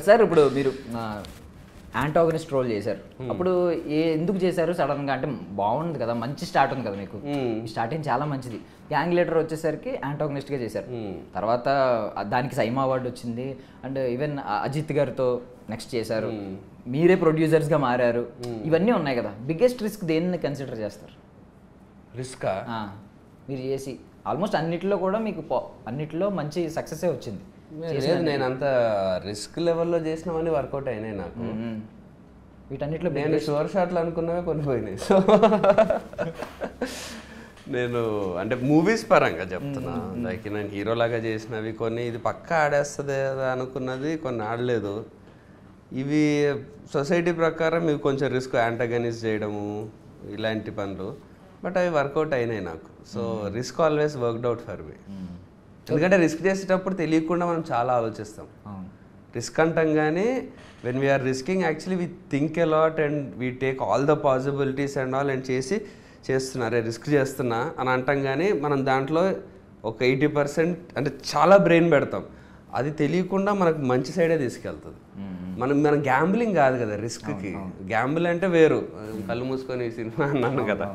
Sir ఇప్పుడు మీరు antagonist role చేశారు, అప్పుడు ఎందుకు చేశారు సడన్గా? అంటే బాగుంది కదా, మంచి స్టార్ట్ ఉంది కదా మీకు, ఈ స్టార్టింగ్ చాలా మంచిది. గ్యాంగ్ లీడర్ వచ్చేసరికి యాంటాగనిస్ట్గా చేశారు, తర్వాత దానికి సైమా అవార్డు వచ్చింది, అండ్ ఈవెన్ అజిత్ గారితో నెక్స్ట్ చేశారు, మీరే ప్రొడ్యూసర్స్గా మారారు, ఇవన్నీ ఉన్నాయి కదా. బిగ్గెస్ట్ రిస్క్ దేన్ని కన్సిడర్ చేస్తారు? రిస్కా? మీరు చేసి ఆల్మోస్ట్ అన్నిటిలో కూడా మీకు అన్నిటిలో మంచి సక్సెసే వచ్చింది. లేదు, నేను అంత రిస్క్ లెవెల్లో చేసినవన్నీ వర్కౌట్ అయినాయి నాకు. వీటన్నిటిలో నేను షోర్ షాట్లు అనుకున్నవే కొన్ని పోయినాయి. సో నేను అంటే మూవీస్ పరంగా చెప్తున్నా, లైక్ నేను హీరోలాగా చేసినవి కొన్ని ఇది పక్కా ఆడేస్తుంది అనుకున్నది కొన్ని ఆడలేదు. ఇవి సొసైటీ ప్రకారం ఇవి కొంచెం రిస్క్, యాంటగనిస్ట్ చేయడము ఇలాంటి పనులు, బట్ అవి వర్కౌట్ అయినాయి నాకు. So risk always worked out for me. ఎందుకంటే రిస్క్ చేసేటప్పుడు తెలియకుండా మనం చాలా ఆలోచిస్తాం. రిస్క్ అంటాం కానీ when we are risking actually we think a lot and we take all the possibilities and all and చేస్తున్నారే రిస్క్ చేస్తున్నా అని అంటాం. కానీ మనం దాంట్లో ఒక 80% అంటే చాలా బ్రెయిన్ పెడతాం. అది తెలియకుండా మనకు మంచి సైడే తీసుకెళ్తుంది. మనం గ్యాంబ్లింగ్ కాదు కదా రిస్క్కి. గ్యాంబుల్ అంటే వేరు, కళ్ళు మూసుకొని సినిమా అన్నాను కదా.